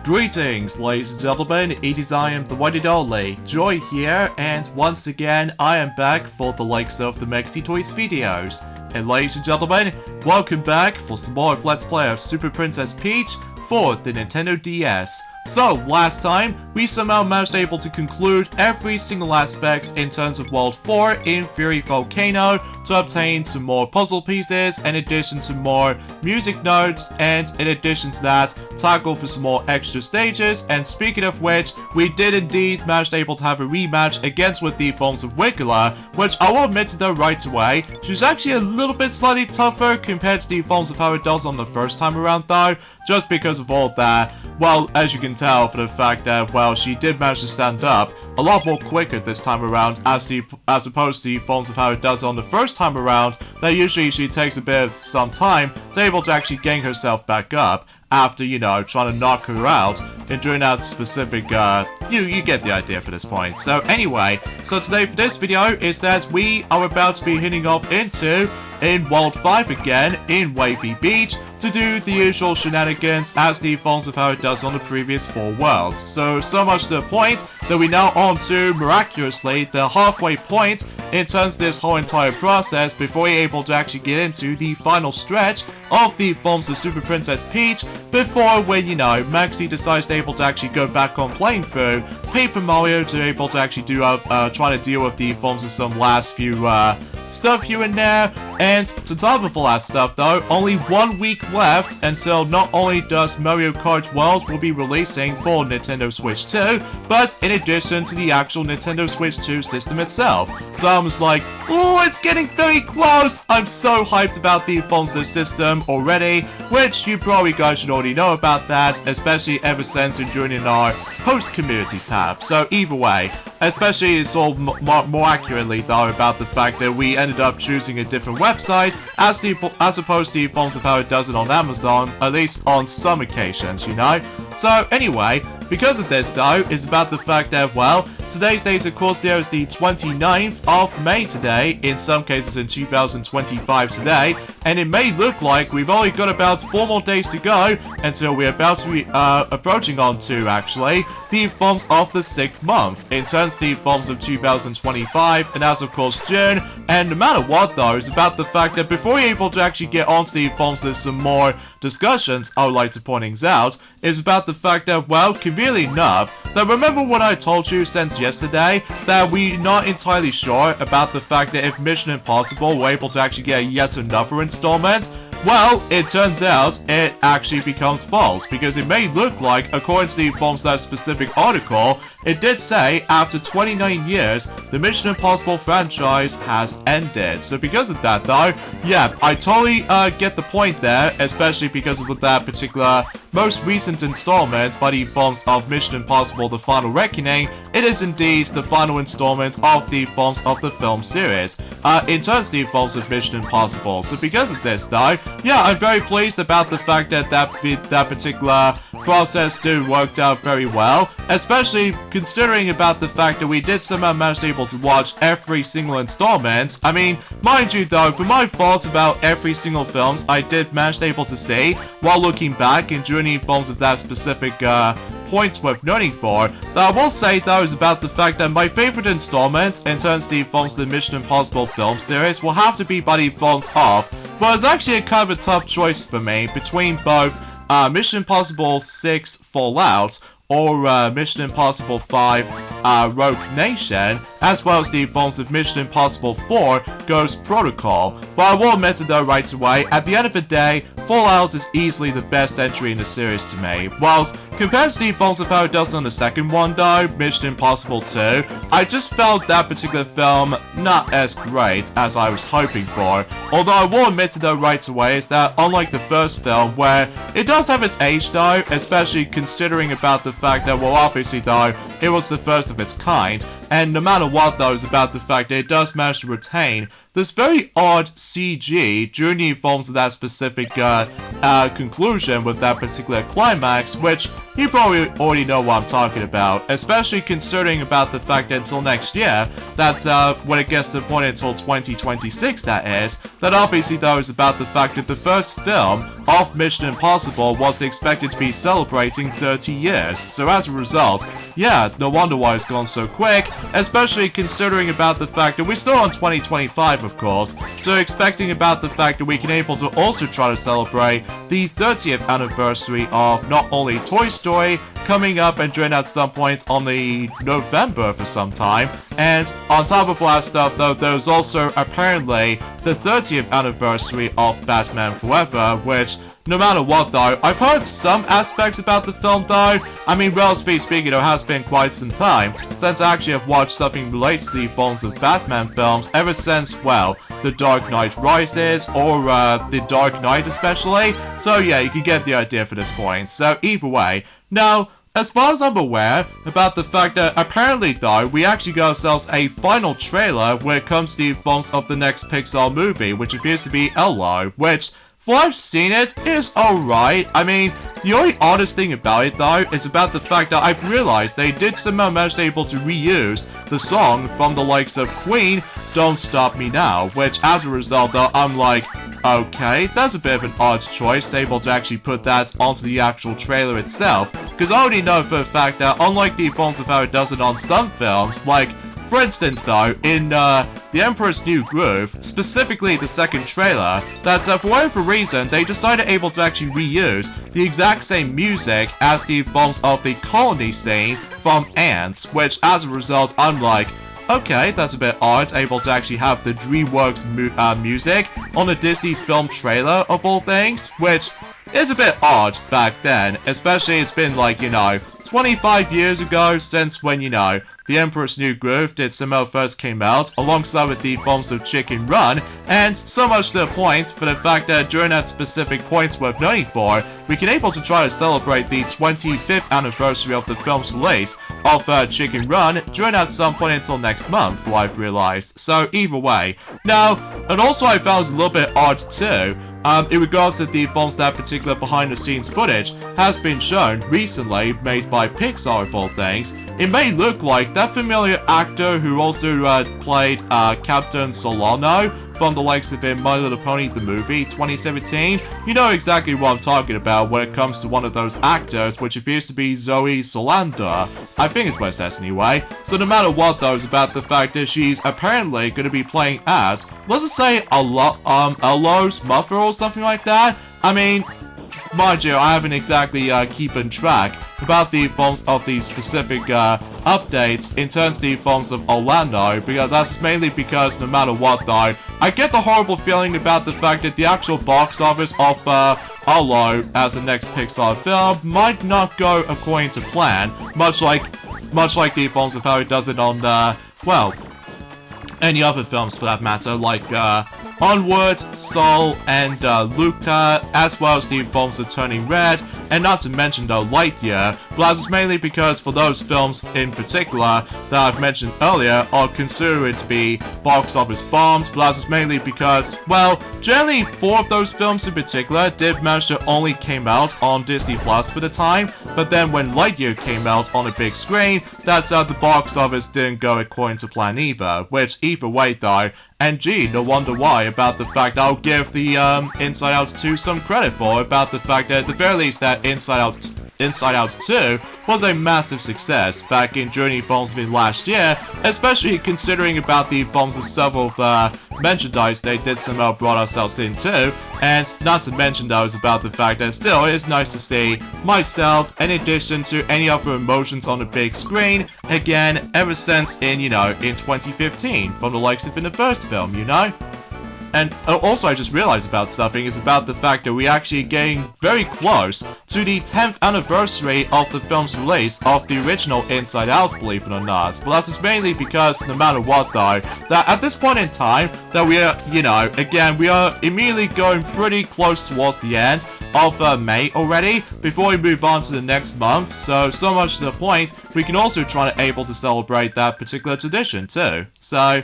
Greetings, ladies and gentlemen, it is I am the one and only Joy here, and once again I am back for the likes of the Maxi Toys videos. And ladies and gentlemen, welcome back for some more of Let's Play of Super Princess Peach for the Nintendo DS. So, last time, we somehow managed able to conclude every single aspect in terms of World 4 in Fury Volcano to obtain some more puzzle pieces, in addition to more music notes, and in addition to that, tackle for some more extra stages. And speaking of which, we did indeed manage able to have a rematch against with the forms of Wiggler, which I will admit to though right away, she's actually a little bit slightly tougher compared to the forms of how it does on the first time around though, just because of all that. Well, as you can tell for the fact that, well, she did manage to stand up a lot more quicker this time around as opposed to the forms of how it does on the first time around, that usually she takes a bit of some time to able to actually gain herself back up after, you know, trying to knock her out and during that specific, you get the idea for this point. So anyway, so today for this video is that we are about to be heading off into in World 5 again in Wavy Beach to do the usual shenanigans as the forms of how it does on the previous 4 worlds. So much to the point that we now on to, miraculously, the halfway point in terms of this whole entire process before we're able to actually get into the final stretch of the forms of Super Princess Peach before when, you know, Maxi decides to able to actually go back on playing through Paper Mario to able to actually do try to deal with the forms of some last few stuff here and there. And to top of all that stuff though, only 1 week left until not only does Mario Kart World will be releasing for Nintendo Switch 2, but in addition to the actual Nintendo Switch 2 system itself. So I'm just like, oh, it's getting very close! I'm so hyped about the forms of the system already, which you probably guys should already know about that, especially ever since you're joining our host community tab. So either way, especially it's all more accurately though about the fact that we ended up choosing a different website as opposed to the forms of how it does it on Amazon, at least on some occasions, you know. So anyway, because of this though, is about the fact that, well, today's date of course there is the 29th of May today, in some cases in 2025 today, and it may look like we've only got about 4 more days to go until we're about to be approaching on to, actually, the forms of the 6th month, in terms of the forms of 2025, and as of course June. And no matter what though, is about the fact that before we're able to actually get onto the forms, there's some more discussions I would like to point things out, is about the fact that, well, conveniently enough, that remember what I told you since yesterday, that we're not entirely sure about the fact that if Mission Impossible were able to actually get yet another installment. Well, it turns out it actually becomes false, because it may look like, according to the forms of that specific article, it did say after 29 years, the Mission Impossible franchise has ended. So because of that though, yeah, I totally get the point there, especially because of that particular most recent installment by the forms of Mission Impossible The Final Reckoning. It is indeed the final installment of the forms of the film series, in terms of the forms of Mission Impossible. So because of this though, yeah, I'm very pleased about the fact that that particular process worked out very well, especially considering about the fact that we did somehow manage to able to watch every single installment. I mean, mind you though, for my thoughts about every single films I did manage to able to see while looking back and during the forms of that specific points worth noting for, that I will say though is about the fact that my favorite installment in terms of the forms of the Mission Impossible film series will have to be by the forms of, but it's actually a kind of a tough choice for me between both Mission Impossible 6 Fallout or Mission Impossible 5 Rogue Nation, as well as the forms of Mission Impossible 4 Ghost Protocol. But I will admit it though right away, at the end of the day, Fallout is easily the best entry in the series to me. Whilst compared to the forms of how it does on the second one though, Mission Impossible 2, I just felt that particular film not as great as I was hoping for. Although I will admit it though right away is that unlike the first film, where it does have its age though, especially considering about the fact that, well, obviously though, it was the first of its kind, and no matter what though is about the fact that it does manage to retain this very odd CG during the films of that specific conclusion with that particular climax, which you probably already know what I'm talking about, especially considering about the fact that until next year, that when it gets to the point until 2026 that is, that obviously though is about the fact that the first film of Mission Impossible was expected to be celebrating 30 years, so as a result, yeah, no wonder why it's gone so quick, especially considering about the fact that we're still on 2025 of course, so expecting about the fact that we can able to also try to celebrate the 30th anniversary of not only Toy Story coming up and during at some point on the November for some time, and on top of all that stuff though, there's also apparently the 30th anniversary of Batman Forever, which no matter what though, I've heard some aspects about the film though. I mean, relatively speaking, it has been quite some time since I actually have watched something related to the films of Batman films ever since, well, The Dark Knight Rises or The Dark Knight especially. So yeah, you can get the idea for this point. So either way, now, as far as I'm aware about the fact that apparently though, we actually got ourselves a final trailer when it comes to the films of the next Pixar movie, which appears to be Ello, which, for I've seen it, is alright. I mean, the only oddest thing about it though is about the fact that I've realized they did somehow manage to able to reuse the song from the likes of Queen, Don't Stop Me Now, which as a result though, I'm like, okay, that's a bit of an odd choice, able to actually put that onto the actual trailer itself, because I already know for a fact that unlike the films of how it does it on some films, like, for instance though, in The Emperor's New Groove, specifically the second trailer, that for whatever reason, they decided able to actually reuse the exact same music as the films of the colony scene from Ants, which as a result, I'm like, okay, that's a bit odd, able to actually have the DreamWorks music on a Disney film trailer of all things, which is a bit odd back then, especially it's been like, 25 years ago since when, The Emperor's New Groove did somehow first came out, alongside with the films of Chicken Run, and so much to the point for the fact that during that specific point worth noting for, we can able to try to celebrate the 25th anniversary of the film's release of Chicken Run during at some point until next month, what I've realized. So either way. Now, and also I found it a little bit odd too, in regards to the films that particular behind the scenes footage has been shown recently, made by Pixar of all things. It may look like that familiar actor who also played Captain Solano from the likes of My Little Pony the movie 2017. You know exactly what I'm talking about when it comes to one of those actors, which appears to be Zoe Saldana. I think it's what it says anyway. So no matter what though, is about the fact that she's apparently going to be playing as, let's just say, Ello's mother or something like that. I mean, mind you, I haven't exactly keeping track about the films of the specific updates in terms of the films of Orlando, because that's mainly because no matter what though, I get the horrible feeling about the fact that the actual box office of Ello as the next Pixar film might not go according to plan, much like the films of how it does it on, well, any other films for that matter, like Onward, Soul, and Luca, as well as the films of Turning Red, and not to mention though Lightyear, but that's mainly because for those films in particular that I've mentioned earlier are considered to be box office bombs, but that's mainly because, well, generally 4 of those films in particular did manage to only came out on Disney Plus for the time, but then when Lightyear came out on a big screen, that's the box office didn't go according to plan either, which either way though, and gee, no wonder why about the fact I'll give the Inside Out 2 some credit for, about the fact that at the very least that Inside Out 2 was a massive success back in Journey films in last year, especially considering about the films of several merchandise they did somehow brought ourselves into, and not to mention that was about the fact that still it is nice to see myself in addition to any other emotions on the big screen, again, ever since in 2015, from the likes of in the first film, And also I just realized about something is about the fact that we're actually getting very close to the 10th anniversary of the film's release of the original Inside Out, believe it or not. But that's just mainly because no matter what though, that at this point in time, that we are, again, we are immediately going pretty close towards the end of May already, before we move on to the next month, so much to the point, we can also try to able to celebrate that particular tradition too. So,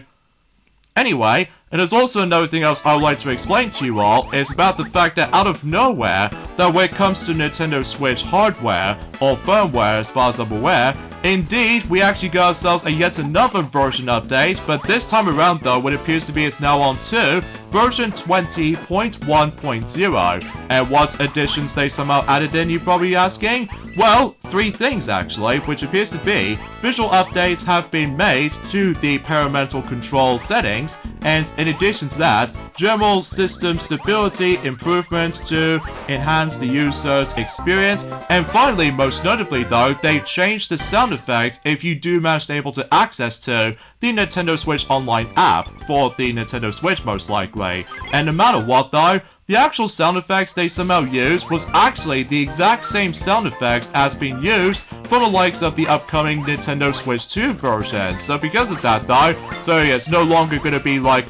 Anyway, and there's also another thing else I would like to explain to you all, is about the fact that out of nowhere, that when it comes to Nintendo Switch hardware, or firmware as far as I'm aware, indeed, we actually got ourselves a yet another version update, but this time around though, what appears to be it's now on to version 20.1.0. And what additions they somehow added in, you're probably asking? Well, 3 things actually, which appears to be visual updates have been made to the parental control settings, and in addition to that, general system stability improvements to enhance the user's experience, and finally, most notably though, they changed the sound effect if you do manage to able to access to the Nintendo Switch Online app for the Nintendo Switch most likely. And no matter what though, the actual sound effects they somehow used was actually the exact same sound effects as being used from the likes of the upcoming Nintendo Switch 2 version. So because of that though, it's no longer going to be like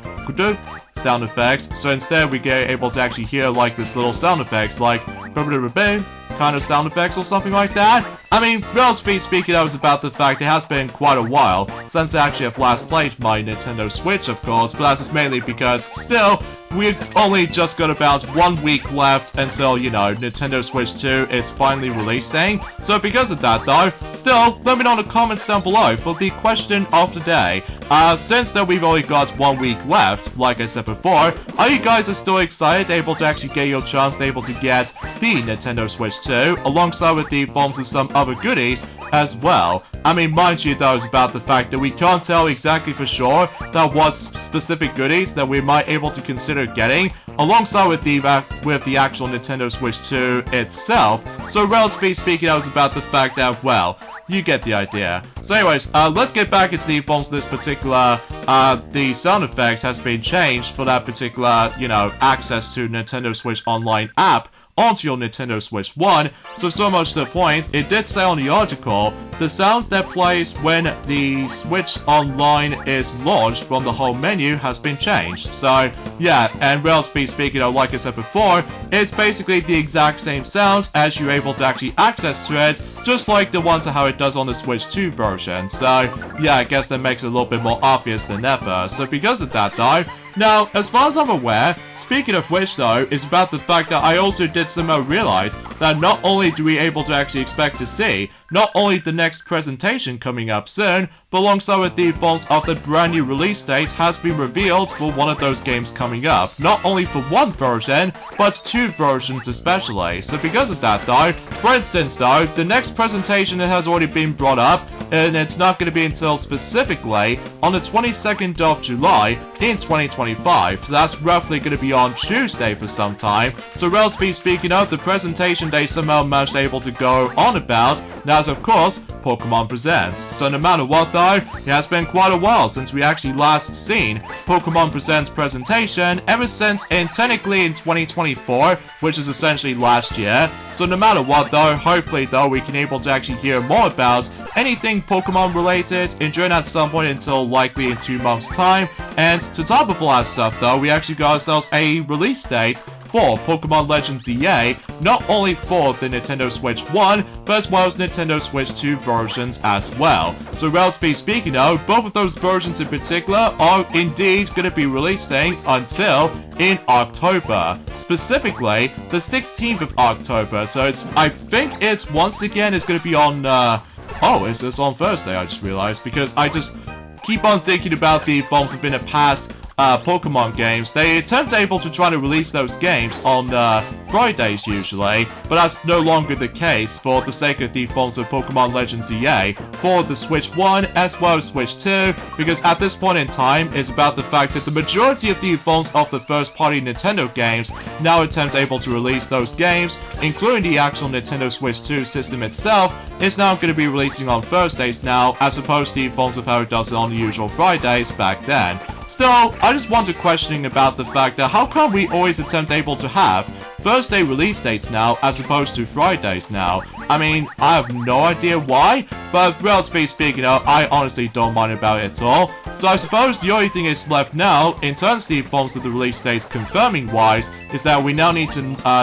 sound effects, so instead we get able to actually hear like this little sound effects like kind of sound effects or something like that. I mean, relatively speaking, that was about the fact it has been quite a while since I actually have last played my Nintendo Switch, of course, but that's just mainly because still, we've only just got about 1 week left until, you know, Nintendo Switch 2 is finally releasing. So because of that though, still, let me know in the comments down below for the question of the day. Since that we've only got 1 week left, like I said before, are you guys still excited, able to actually get your chance to able to get the Nintendo Switch 2, alongside with the forms of some other goodies as well? I mean, mind you though, it's about the fact that we can't tell exactly for sure that what specific goodies that we might able to consider getting, alongside with the actual Nintendo Switch 2 itself. So relatively speaking, that was about the fact that, well, you get the idea. So anyways, let's get back into the forms of this particular, the sound effect has been changed for that particular, you know, access to Nintendo Switch Online app onto your Nintendo Switch 1, so much to the point, it did say on the article, the sounds that plays when the Switch Online is launched from the home menu has been changed. So, yeah, and relatively speaking, like I said before, it's basically the exact same sound as you're able to actually access to it, just like the ones how it does on the Switch 2 version. So, yeah, I guess that makes it a little bit more obvious than ever. So because of that though, now, as far as I'm aware, speaking of which though, is about the fact that I also did somehow realize that not only do we able to actually expect to see not only the next presentation coming up soon, but alongside with the forms of the brand new release date has been revealed for one of those games coming up. Not only for one version, but 2 versions especially. So because of that though, for instance though, the next presentation that has already been brought up, and it's not going to be until specifically on the 22nd of July in 2025. So that's roughly going to be on Tuesday for some time. So relatively speaking of the presentation they somehow managed able to go on about, now is of course Pokemon Presents. So no matter what though, it has been quite a while since we actually last seen Pokemon Presents presentation, ever since technically in 2024, which is essentially last year. So no matter what though, hopefully though we can able to actually hear more about anything Pokemon related during at some point until likely in 2 months time. And to top of all that stuff though, we actually got ourselves a release date for Pokemon Legends EA, not only for the Nintendo Switch 1, but as well as Nintendo Switch 2 versions as well. So relatively speaking though, both of those versions in particular are indeed going to be releasing until in October. Specifically, the 16th of October. So I think it's once again is going to be on, oh, it's on Thursday, I just realized, because I just keep on thinking about the forms of in the past Pokemon games. They attempt able to try to release those games on Fridays usually, but that's no longer the case for the sake of the forms of Pokemon Legends EA for the Switch 1 as well as Switch 2, because at this point in time it's about the fact that the majority of the forms of the first party Nintendo games now attempt able to release those games, including the actual Nintendo Switch 2 system itself, is now going to be releasing on Thursdays now, as opposed to the forms of how it does it on the usual Fridays back then. Still, I just want to questioning about the fact that how come we always attempt able to have Thursday release dates now as opposed to Fridays now? I mean, I have no idea why, but relatively speaking, I honestly don't mind about it at all. So I suppose the only thing is left now, in terms of the forms of the release dates confirming wise, is that we now need to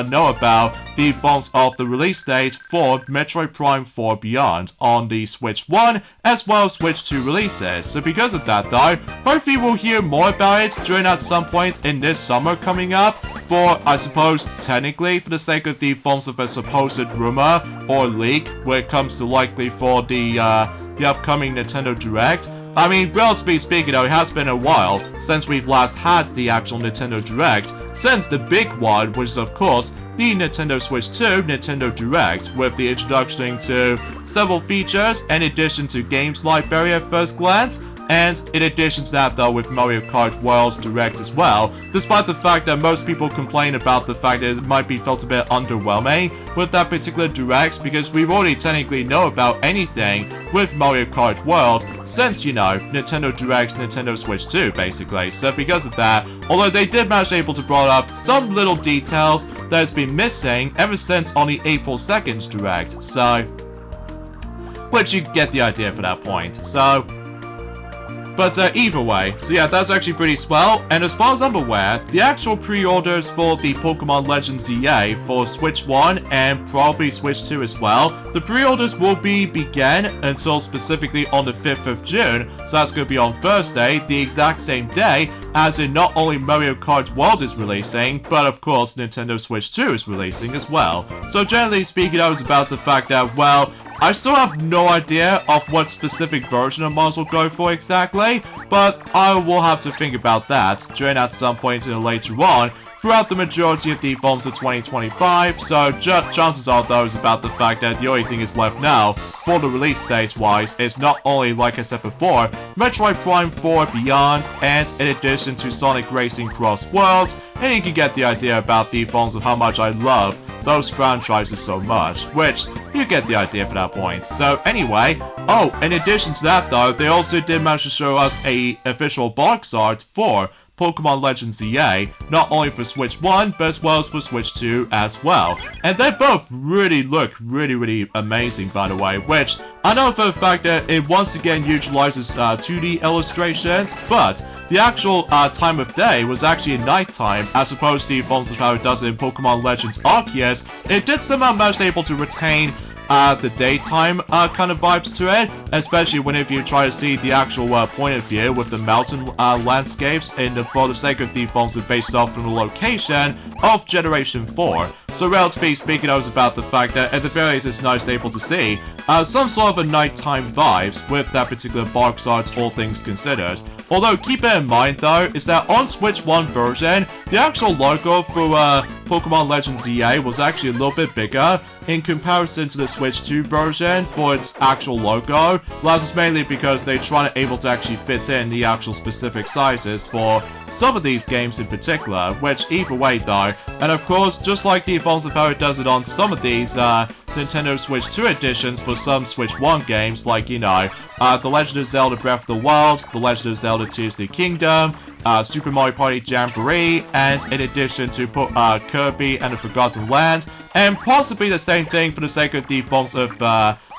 know about the funds of the release date for Metroid Prime 4 Beyond on the Switch 1 as well as Switch 2 releases. So because of that though, hopefully we'll hear more about it during at some point in this summer coming up for, I suppose, technically for the sake of the forms of a supposed rumor or leak when it comes to likely for the upcoming Nintendo Direct. I mean, relatively speaking though, it has been a while since we've last had the actual Nintendo Direct, since the big one, which is of course the Nintendo Switch 2 Nintendo Direct, with the introduction to several features in addition to games library at first glance, and in addition to that though with Mario Kart World Direct as well, despite the fact that most people complain about the fact that it might be felt a bit underwhelming with that particular Direct, because we've already technically know about anything with Mario Kart World since, you know, Nintendo Direct, Nintendo Switch 2 basically. So because of that, although they did manage able to bring up some little details that has been missing ever since on the April 2nd Direct, so which you get the idea for that point. So but either way, so yeah, that's actually pretty swell, and as far as I'm aware, the actual pre-orders for the Pokemon Legends EA for Switch 1 and probably Switch 2 as well, the pre-orders will begin until specifically on the 5th of June, so that's going to be on Thursday, the exact same day as in not only Mario Kart World is releasing, but of course Nintendo Switch 2 is releasing as well. So generally speaking, I was about the fact that, well, I still have no idea of what specific version of Mars will go for exactly, but I will have to think about that during at some point later on throughout the majority of the forms of 2025, so chances are those about the fact that the only thing is left now for the release date wise is not only, like I said before, Metroid Prime 4 Beyond, and in addition to Sonic Racing Cross Worlds, and you can get the idea about the forms of how much I love those franchises so much, which you get the idea for that point. So anyway, oh, in addition to that though, they also did manage to show us a official box art for Pokemon Legends EA, not only for Switch 1, but as well as for Switch 2 as well. And they both really look really amazing, by the way, which I know for the fact that it once again utilizes 2D illustrations, but the actual time of day was actually nighttime, as opposed to the forms of how it does in Pokemon Legends Arceus. It did somehow manage able to retain the daytime kind of vibes to it, especially whenever you try to see the actual point of view with the mountain landscapes for the sake of the forms of based off from the location of Generation 4. So relatively speaking, I was about the fact that at the very least it's nice able to see some sort of a nighttime vibes with that particular box art, all things considered. Although keep it in mind though, is that on Switch 1 version, the actual logo for Pokemon Legends EA was actually a little bit bigger in comparison to the Switch 2 version for its actual logo. Well, that's mainly because they're trying to able to actually fit in the actual specific sizes for some of these games in particular, which either way though, and of course, just like the forms of how it does it on some of these Nintendo Switch 2 editions for some Switch 1 games, like, you know, The Legend of Zelda Breath of the Wild, The Legend of Zelda Tears of the Kingdom, Super Mario Party Jamboree, and in addition to Kirby and the Forgotten Land, and possibly the same thing for the sake of the forms of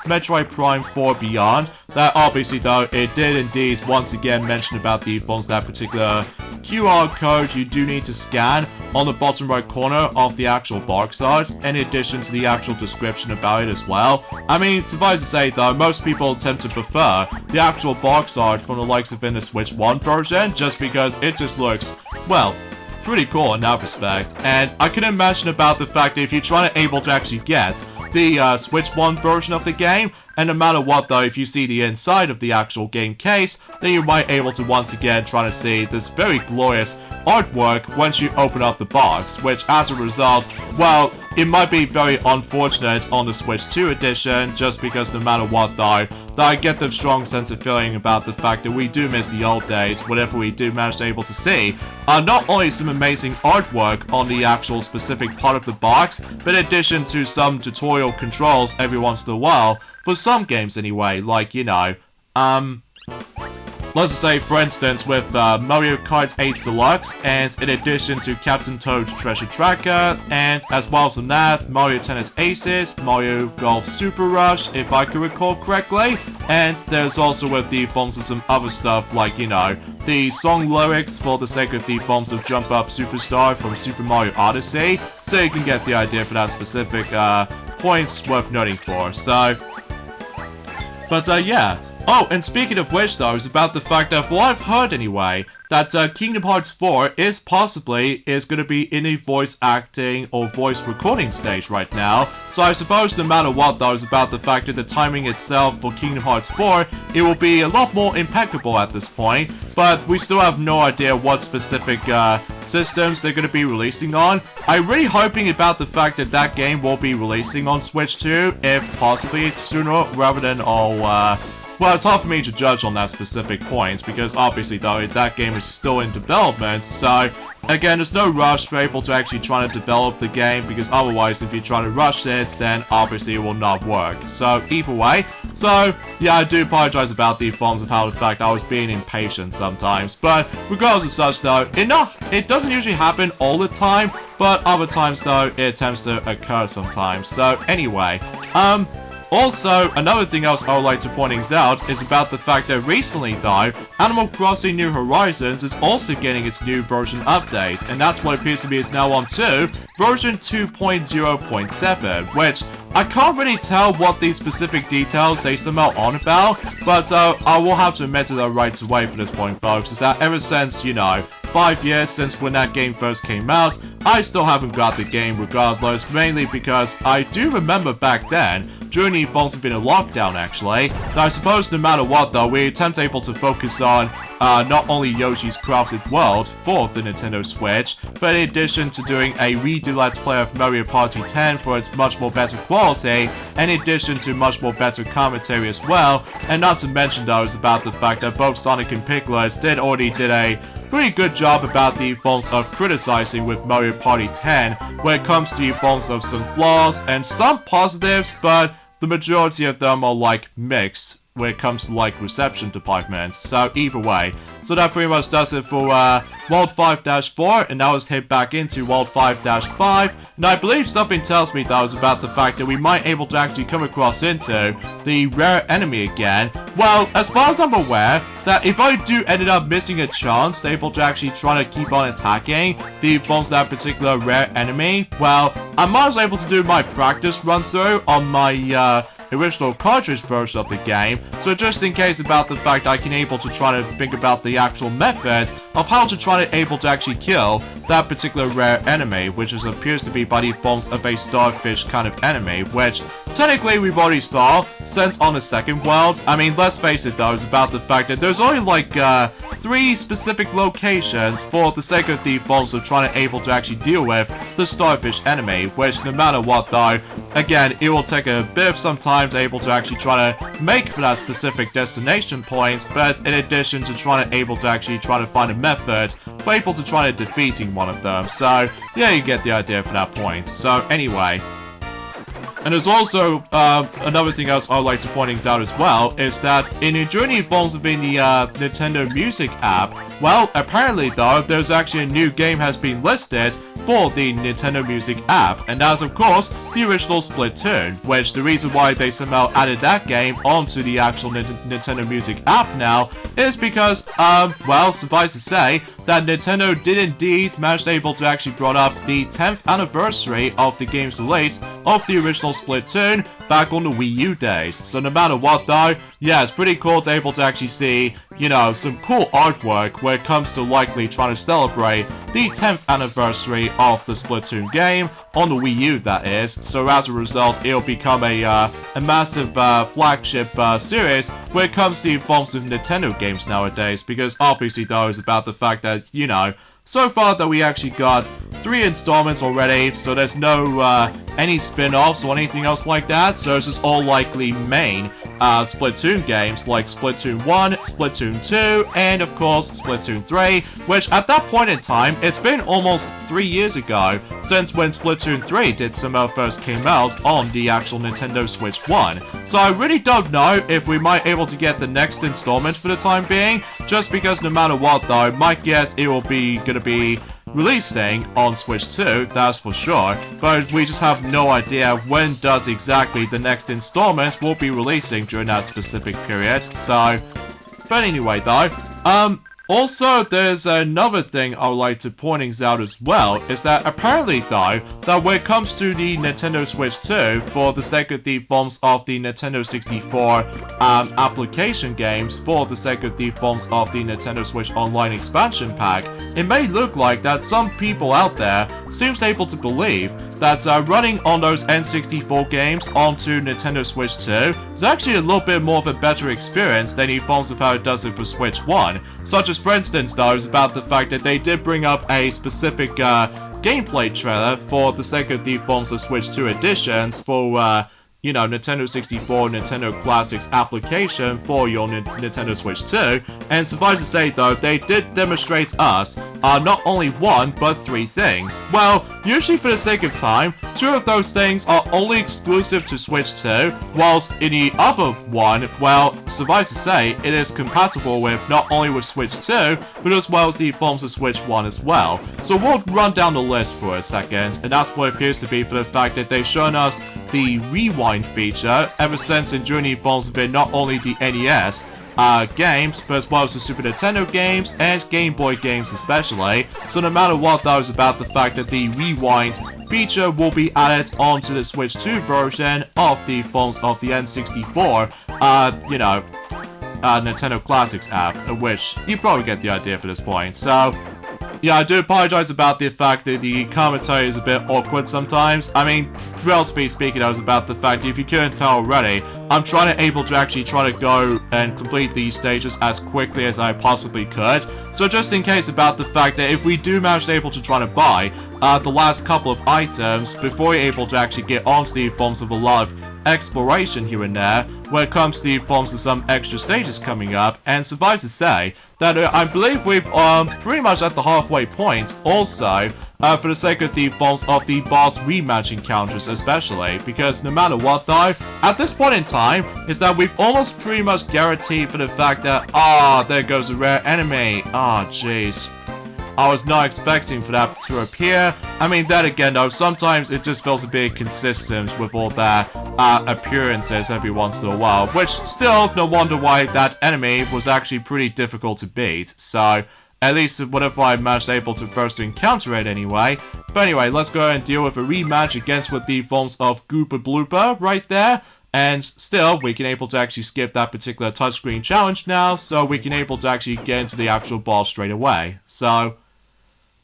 Metroid Prime 4 Beyond. That obviously though, it did indeed once again mention about the forms of that particular QR code you do need to scan on the bottom right corner of the actual box art, in addition to the actual description about it as well. I mean, suffice to say though, most people tend to prefer the actual box art from the likes of in the Switch 1 version, just because it just looks, well, pretty cool in that respect. And I can imagine about the fact that if you're trying to able to actually get the Switch 1 version of the game, and no matter what though, if you see the inside of the actual game case, then you might able to once again try to see this very glorious artwork once you open up the box, which as a result, well, it might be very unfortunate on the Switch 2 edition, just because no matter what though, that I get the strong sense of feeling about the fact that we do miss the old days whenever we do manage to able to see not only some amazing artwork on the actual specific part of the box, but in addition to some tutorial controls every once in a while, for some games anyway, like, you know, let's say, for instance, with Mario Kart 8 Deluxe, and in addition to Captain Toad's Treasure Tracker, and as well as that, Mario Tennis Aces, Mario Golf Super Rush, if I can recall correctly, and there's also with the forms of some other stuff like, you know, the song lyrics for the sake of the forms of Jump Up Superstar from Super Mario Odyssey, so you can get the idea for that specific points worth noting for, so... But yeah. Oh, and speaking of which though, it's about the fact that, from what I've heard anyway, that Kingdom Hearts 4 is going to be in a voice acting or voice recording stage right now. So I suppose no matter what though, it's about the fact that the timing itself for Kingdom Hearts 4, it will be a lot more impeccable at this point. But we still have no idea what specific systems they're going to be releasing on. I'm really hoping about the fact that that game will be releasing on Switch 2, if possibly sooner rather than all... Well, it's hard for me to judge on that specific point, because obviously though, that game is still in development, so again, there's no rush for able to actually try to develop the game, because otherwise if you're trying to rush it, then obviously it will not work. So either way, so yeah, I do apologize about the forms of how the fact I was being impatient sometimes, but regardless of such though, it doesn't usually happen all the time, but other times though, it tends to occur sometimes. So anyway, also, another thing else I would like to point out is about the fact that recently though, Animal Crossing New Horizons is also getting its new version update, and that's what appears to be is now on to version 2.0.7, which I can't really tell what these specific details they somehow on about, but I will have to admit to that right away for this point, folks, is that ever since, you know, 5 years since when that game first came out, I still haven't got the game regardless, mainly because I do remember back then, during the Falls have been a lockdown actually, that I suppose no matter what though, we attempt able to focus on not only Yoshi's Crafted World for the Nintendo Switch, but in addition to doing a redo Let's Play of Mario Party 10 for its much more better quality, and in addition to much more better commentary as well, and not to mention though is about the fact that both Sonic and Piglet already did a pretty good job about the forms of criticizing with Mario Party 10 when it comes to the forms of some flaws and some positives, but the majority of them are like mixed when it comes to like reception departments. So either way, so that pretty much does it for World 5-4, and now let's head back into World 5-5, and I believe something tells me though is about the fact that we might able to actually come across into the rare enemy again. Well, as far as I'm aware, that if I do end up missing a chance to able to actually try to keep on attacking the forms of that particular rare enemy, well, I might as well able to do my practice run through on my original cartridge version of the game, so just in case about the fact I can able to try to think about the actual method of how to try to able to actually kill that particular rare enemy, which appears to be by the forms of a starfish kind of enemy, which technically we've already saw since on the second world. I mean, let's face it though, it's about the fact that there's only like 3 specific locations for the sake of the forms of trying to able to actually deal with the starfish enemy, which no matter what though, again, it will take a bit of some time to able to actually try to make for that specific destination point, but in addition to trying to able to actually try to find a method for able to try to defeating one of them. So yeah, you get the idea for that point. So anyway, and there's also another thing else I'd like to point out as well, is that in the journey involves within the Nintendo Music app, well, apparently though, there's actually a new game has been listed for the Nintendo Music app, and that's of course the original Splatoon, which the reason why they somehow added that game onto the actual Nintendo Music app now is because, well, suffice to say, that Nintendo did indeed manage to able to actually brought up the 10th anniversary of the game's release of the original Splatoon back on the Wii U days. So no matter what though, yeah, it's pretty cool to able to actually see, you know, some cool artwork when it comes to likely trying to celebrate the 10th anniversary of the Splatoon game on the Wii U, that is. So as a result, it'll become a massive flagship series when it comes to the forms of Nintendo games nowadays, because obviously though, it's about the fact that, you know, so far that we actually got 3 installments already, so there's no any spin-offs or anything else like that, so it's just all likely main Splatoon games like Splatoon 1, Splatoon 2, and of course Splatoon 3, which at that point in time, it's been almost 3 years ago since when Splatoon 3 did somehow first came out on the actual Nintendo Switch 1. So I really don't know if we might able to get the next installment for the time being, just because no matter what though, my guess it will be gonna be releasing on Switch 2, that's for sure, but we just have no idea when does exactly the next installment will be releasing during that specific period, so... But anyway though, also, there's another thing I would like to point out as well, is that apparently though, that when it comes to the Nintendo Switch 2, for the sake of the forms of the Nintendo 64 application games, for the sake of the forms of the Nintendo Switch Online expansion pack, it may look like that some people out there seems able to believe that running on those N64 games onto Nintendo Switch 2 is actually a little bit more of a better experience than the forms of how it does it for Switch 1, such as for instance though is about the fact that they did bring up a specific gameplay trailer for the sake of the forms of Switch 2 editions for you know, Nintendo 64, Nintendo Classics application for your Nintendo Switch 2, and suffice to say though, they did demonstrate us not only 1, but 3 things. Well, usually for the sake of time, 2 of those things are only exclusive to Switch 2, whilst in the other one, well, suffice to say, it is compatible with not only with Switch 2, but as well as the forms of Switch 1 as well. So we'll run down the list for a second, and that's what it appears to be for the fact that they've shown us the rewind feature ever since in Journey forms of it not only the NES games, but as well as the Super Nintendo games and Game Boy games especially. So no matter what, that was about the fact that the rewind feature will be added onto the Switch 2 version of the forms of the N64, you know, Nintendo Classics app, which you probably get the idea for this point. So yeah, I do apologize about the fact that the commentary is a bit awkward sometimes. I mean, relatively speaking, I was about the fact that if you couldn't tell already, I'm trying to actually try to go and complete these stages as quickly as I possibly could. So just in case about the fact that if we do manage to try to buy the last couple of items before you're able to actually get onto the forms of a lot of exploration here and there when it comes to the forms of some extra stages coming up, and suffice to say that I believe we've pretty much at the halfway point also for the sake of the forms of the boss rematch encounters especially, because no matter what though, at this point in time, is that we've almost pretty much guaranteed for the fact that, there goes a rare enemy, jeez. I was not expecting for that to appear. I mean, that again though, sometimes it just feels a bit consistent with all their appearances every once in a while, which still, no wonder why that enemy was actually pretty difficult to beat. So, at least whatever I managed able to first encounter it anyway. But anyway, let's go and deal with a rematch against with the forms of Goopa Blooper right there. And still, we can able to actually skip that particular touchscreen challenge now, so we can able to actually get into the actual boss straight away. So,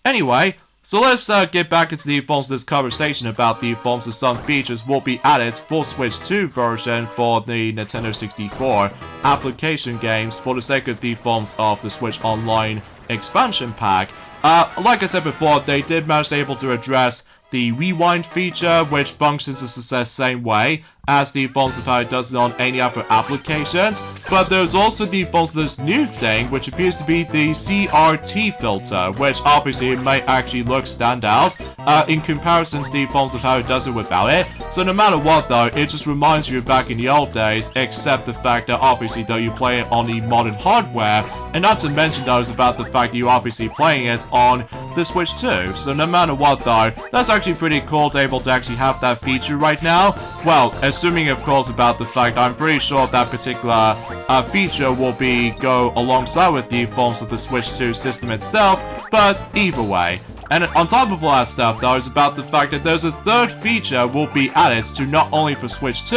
anyway, so let's get back into the forms of this conversation about the forms of some features will be added for Switch 2 version for the Nintendo 64 application games for the sake of the forms of the Switch Online expansion pack. Like I said before, they did manage to able to address the rewind feature, which functions the same way as the forms of how it does it on any other applications, but there's also the forms of this new thing, which appears to be the CRT filter, which obviously it might actually look stand out in comparison to the forms of how it does it without it. So no matter what though, it just reminds you back in the old days, except the fact that obviously though you play it on the modern hardware, and not to mention though is about the fact that you're obviously playing it on the Switch 2. So no matter what though, that's actually pretty cool to able to actually have that feature right now. Well, assuming of course about the fact I'm pretty sure that particular feature will go alongside with the forms of the Switch 2 system itself, but either way. And on top of all that stuff though is about the fact that there's a third feature will be added to not only for Switch 2,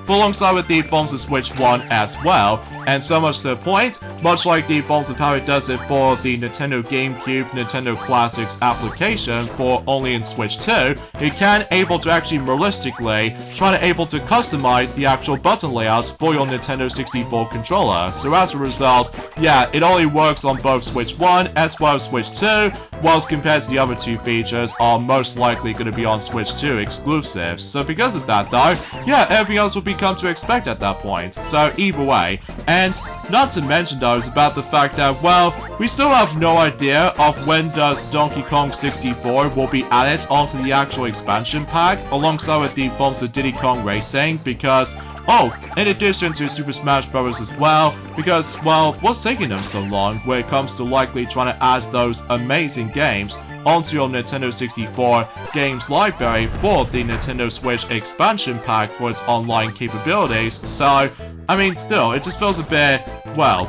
but alongside with the forms of Switch 1 as well. And so much to the point, much like the forms of how it does it for the Nintendo GameCube, Nintendo Classics application for only in Switch 2, it can able to actually realistically try to able to customize the actual button layouts for your Nintendo 64 controller. So as a result, yeah, it only works on both Switch 1 as well as Switch 2, whilst compared to the other two features, are most likely going to be on Switch 2 exclusives. So because of that though, yeah, everything else will become to expect at that point. So either way, and not to mention though is about the fact that, well, we still have no idea of when does Donkey Kong 64 will be added onto the actual expansion pack, alongside with the forms of Diddy Kong Racing, because, oh, in addition to Super Smash Bros. As well, because, well, what's taking them so long when it comes to likely trying to add those amazing games onto your Nintendo 64 games library for the Nintendo Switch expansion pack for its online capabilities. So, I mean, still, it just feels a bit, well,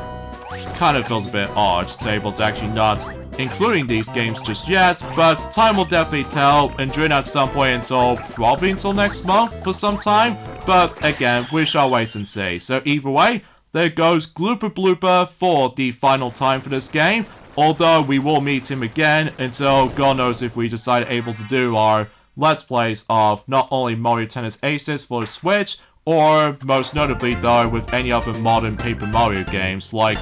kind of feels a bit odd to be able to actually not including these games just yet, but time will definitely tell, and during at some point probably until next month for some time, but again, we shall wait and see. So either way, there goes Glooper Blooper for the final time for this game, although we will meet him again until God knows if we decide able to do our Let's Plays of not only Mario Tennis Aces for the Switch, or most notably though with any other modern Paper Mario games, like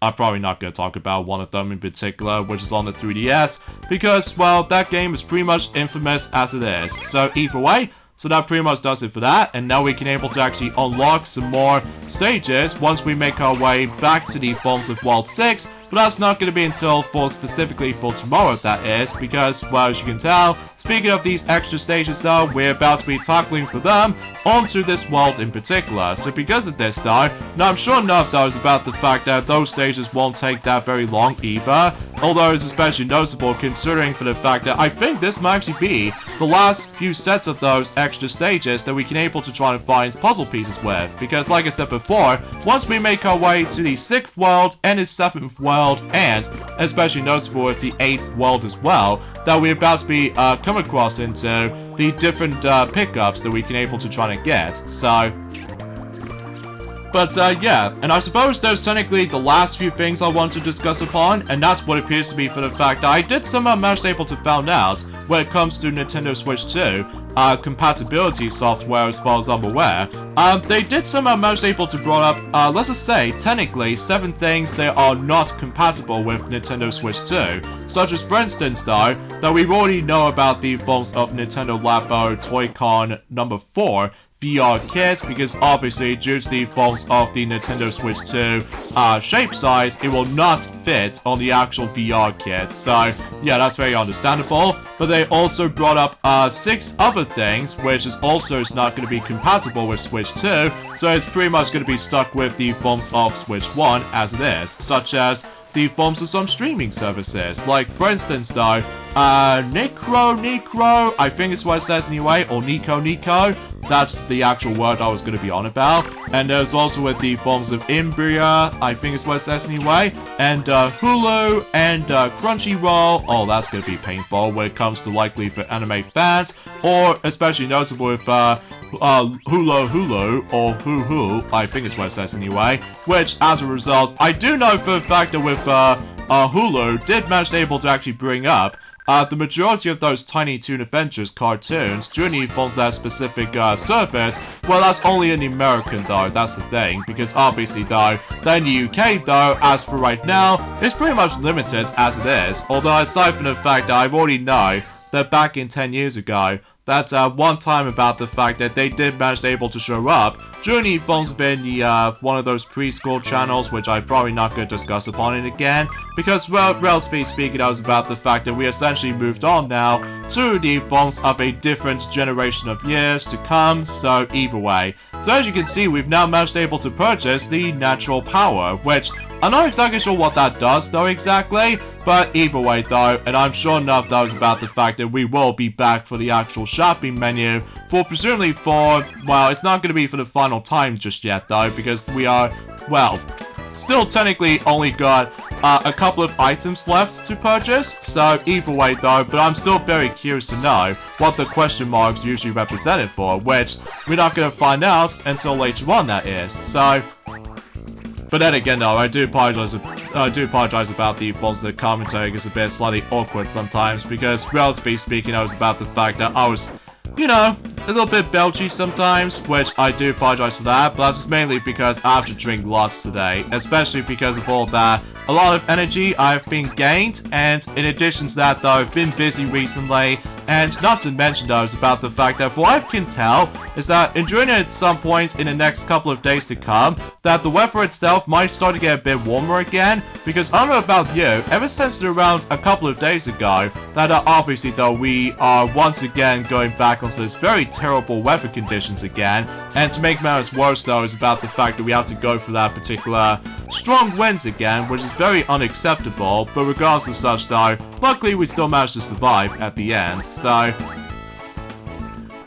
I'm probably not going to talk about one of them in particular, which is on the 3DS, because, well, that game is pretty much infamous as it is. So either way, so that pretty much does it for that, and now we can able to actually unlock some more stages once we make our way back to the forms of World 6, but that's not going to be until specifically for tomorrow, that is, because, well, as you can tell, speaking of these extra stages though, we're about to be tackling for them onto this world in particular. So because of this though, now I'm sure enough though is about the fact that those stages won't take that very long either, although it's especially noticeable considering for the fact that I think this might actually be the last few sets of those extra stages that we can able to try and find puzzle pieces with, because like I said before, once we make our way to the 6th world and the 7th world, and especially noticeable with the 8th world as well, that we're about to be come across into the different pickups that we can able to try and get. So, but yeah, and I suppose those technically the last few things I want to discuss upon, and that's what appears to be for the fact that I did somehow manage able to found out when it comes to Nintendo Switch 2 compatibility software as far as I'm aware. They did somehow manage able to brought up, let's just say, technically, 7 things that are not compatible with Nintendo Switch 2, such as, for instance, though, that we already know about the forms of Nintendo Labo Toy-Con number 4, VR kit, because obviously due to the faults of the Nintendo Switch 2 shape size, it will not fit on the actual VR kit. So yeah, that's very understandable. But they also brought up 6 other things, which is also not going to be compatible with Switch 2, so it's pretty much going to be stuck with the forms of Switch 1 as it is, such as the forms of some streaming services. Like, for instance, though, Necro, I think it's what it says anyway, or Nico, that's the actual word I was going to be on about. And there's also with the forms of Imbria, I think it's what it says anyway, and Hulu, and Crunchyroll. Oh, that's going to be painful when it comes to likely for anime fans, or especially noticeable with Hulu, or Hoo, I think it's what it says anyway, which, as a result, I do know for a fact that with Hulu did manage able to actually bring up the majority of those Tiny Toon Adventures cartoons during the forms of that specific service. Well, that's only in the American though, that's the thing, because obviously though, in the UK though, as for right now, it's pretty much limited as it is, although aside from the fact that I've already know that back in 10 years ago, that one time about the fact that they did manage able to show up during the forms of the one of those preschool channels, which I'm probably not going to discuss upon it again, because, well, relatively speaking, that was about the fact that we essentially moved on now to the forms of a different generation of years to come, so either way. So as you can see, we've now managed able to purchase the Natural Power, which I'm not exactly sure what that does though exactly, but either way though, and I'm sure enough that was about the fact that we will be back for the actual shopping menu for presumably for, well, it's not going to be for the final time just yet though, because we are, well, still technically only got a couple of items left to purchase, so either way though, but I'm still very curious to know what the question marks usually represented for, which we're not going to find out until later on, that is, so. But then again, though, I do apologize about the faults of the commentary is a bit slightly awkward sometimes, because relatively speaking, I was about the fact that I was, you know, a little bit belchy sometimes, which I do apologize for that, but that's mainly because I have to drink lots today, especially because of all that. A lot of energy I've been gained, and in addition to that though, I've been busy recently, and not to mention though is about the fact that from what I can tell, is that enduring it at some point in the next couple of days to come, that the weather itself might start to get a bit warmer again, because I don't know about you, ever since around a couple of days ago, that obviously though we are once again going back onto this very terrible weather conditions again, and to make matters worse though is about the fact that we have to go for that particular strong winds again, which is very unacceptable, but regardless of such though, luckily we still managed to survive at the end, so...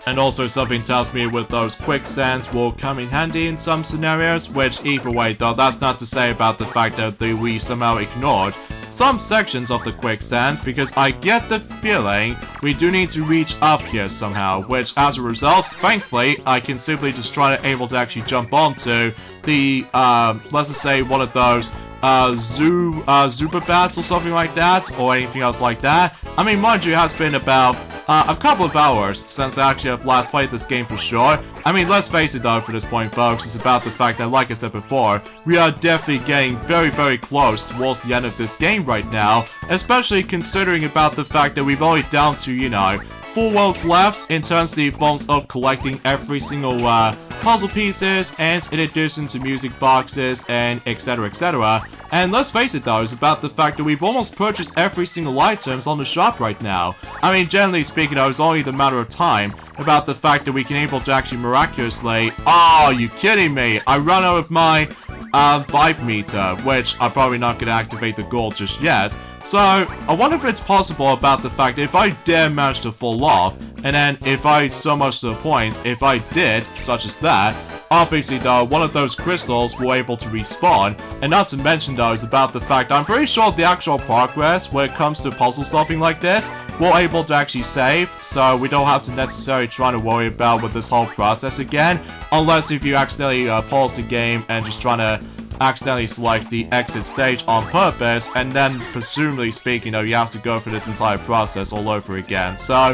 And also something tells me with those quicksands will come in handy in some scenarios, which either way though, that's not to say about the fact that we somehow ignored some sections of the quicksand, because I get the feeling we do need to reach up here somehow, which as a result, thankfully, I can simply just try to able to actually jump onto the, let's just say one of those Zuba bats or something like that, or anything else like that. I mean, mind you, it has been about a couple of hours since I actually have last played this game for sure. I mean, let's face it though, for this point folks, it's about the fact that, like I said before, we are definitely getting very, very close towards the end of this game right now, especially considering about the fact that we've only down to, you know, 4 worlds left in terms of the forms of collecting every single puzzle pieces, and in addition to music boxes and etc, etc. And let's face it though, it's about the fact that we've almost purchased every single items on the shop right now. I mean, generally speaking though, it's only the matter of time about the fact that we can able to actually miraculously... Oh, you kidding me? I run out of my vibe meter, which I'm probably not going to activate the gold just yet. So, I wonder if it's possible about the fact that if I dare manage to fall off, and then if I, so much to the point, if I did, such as that, obviously though, one of those crystals will able to respawn, and not to mention though, is about the fact I'm pretty sure the actual progress when it comes to puzzle solving like this, we're able to actually save, so we don't have to necessarily try to worry about with this whole process again, unless if you accidentally pause the game and just trying to accidentally select the exit stage on purpose, and then, presumably speaking, though, you have to go through this entire process all over again. So,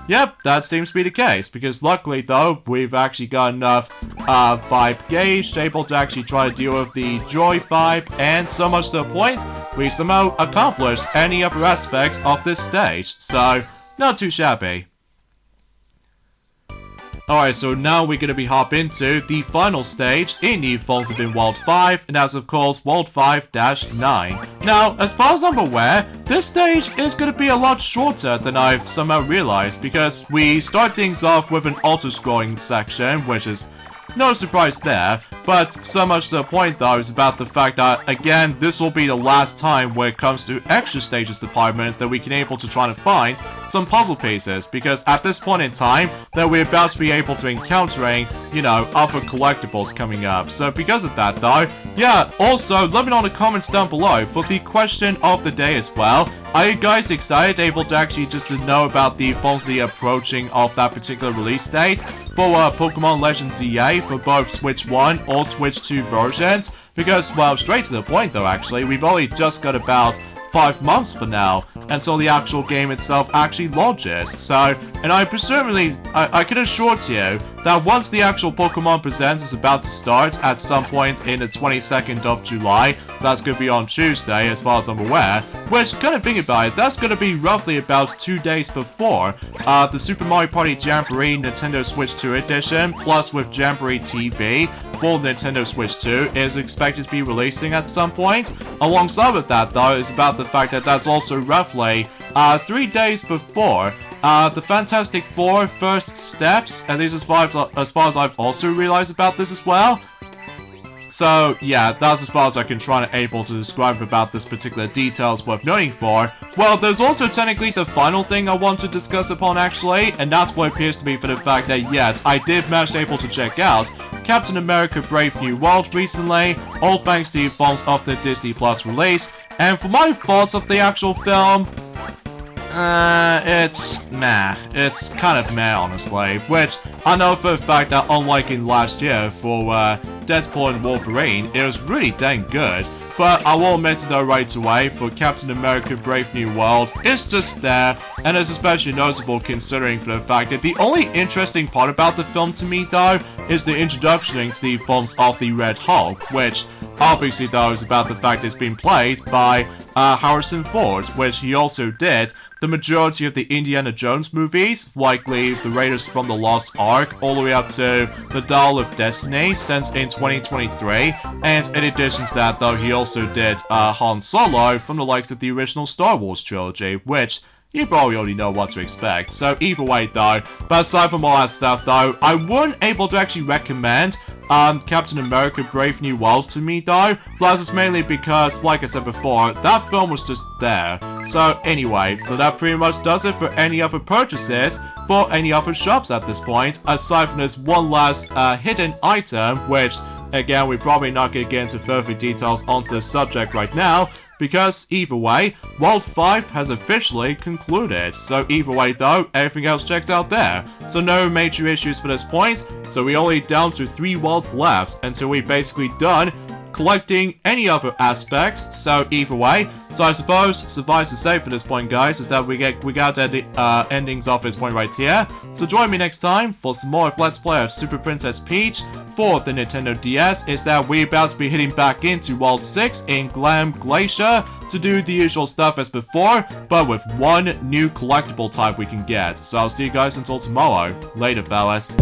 yep, that seems to be the case, because luckily, though, we've actually got enough vibe gauge to able to actually try to deal with the joy vibe, and so much to the point, we somehow accomplished any other aspects of this stage. So, not too shabby. Alright, so now we're gonna be hop into the final stage in the Falls Within World 5, and that's of course World 5-9. Now, as far as I'm aware, this stage is gonna be a lot shorter than I've somehow realized, because we start things off with an auto-scrolling section, which is no surprise there, but so much to the point though is about the fact that, again, this will be the last time when it comes to extra stages departments that we can able to try to find some puzzle pieces, because at this point in time that we're about to be able to encountering, you know, other collectibles coming up. So because of that though, yeah, also let me know in the comments down below for the question of the day as well. Are you guys excited, able to actually just to know about the approaching of that particular release date for Pokemon Legends ZA for both Switch 1 or Switch 2 versions? Because, well, straight to the point though actually, we've only just got about 5 months for now until the actual game itself actually launches. So, and I presumably, I can assure to you that once the actual Pokemon Presents is about to start at some point in the 22nd of July, so that's going to be on Tuesday as far as I'm aware, which, kind of think about it, that's going to be roughly about 2 days before the Super Mario Party Jamboree Nintendo Switch 2 edition, plus with Jamboree TV for Nintendo Switch 2 is expected to be releasing at some point. Alongside with that though is about the fact that that's also roughly 3 days before the Fantastic Four First Steps, at least as far as I've also realized about this as well. So, yeah, that's as far as I can try and able to describe about this particular details worth noting for. Well, there's also technically the final thing I want to discuss upon actually, and that's what appears to be for the fact that yes, I did manage to able to check out Captain America Brave New World recently, all thanks to the advance of the Disney Plus release, and for my thoughts of the actual film, it's meh. It's kind of meh, honestly. Which, I know for a fact that unlike in last year for Deadpool and Wolverine, it was really dang good. but I will admit though right away, for Captain America Brave New World, it's just there, and it's especially noticeable considering for the fact that the only interesting part about the film to me though, is the introduction into the films of the Red Hulk, which obviously though is about the fact it's being played by Harrison Ford, which he also did the majority of the Indiana Jones movies, likely the Raiders from the Lost Ark, all the way up to the Dial of Destiny since in 2023, and in addition to that though, he also did Han Solo from the likes of the original Star Wars trilogy, which you probably already know what to expect. So either way though, but aside from all that stuff though, I wasn't able to actually recommend Captain America Brave New World to me though, plus it's mainly because, like I said before, that film was just there. So anyway, so that pretty much does it for any other purchases for any other shops at this point, aside from this one last hidden item, which again we're probably not going to get into further details onto this subject right now, because either way, World 5 has officially concluded. So either way though, everything else checks out there. So no major issues for this point, so we're only down to 3 worlds left until we're basically done collecting any other aspects. So either way, so I suppose suffice to say for this point guys, is that we got the endings off this point right here. So join me next time for some more of Let's Play of Super Princess Peach for the Nintendo DS. Is that we're about to be heading back into World 6 in Glam Glacier to do the usual stuff as before, but with one new collectible type we can get. So I'll see you guys until tomorrow. Later fellas.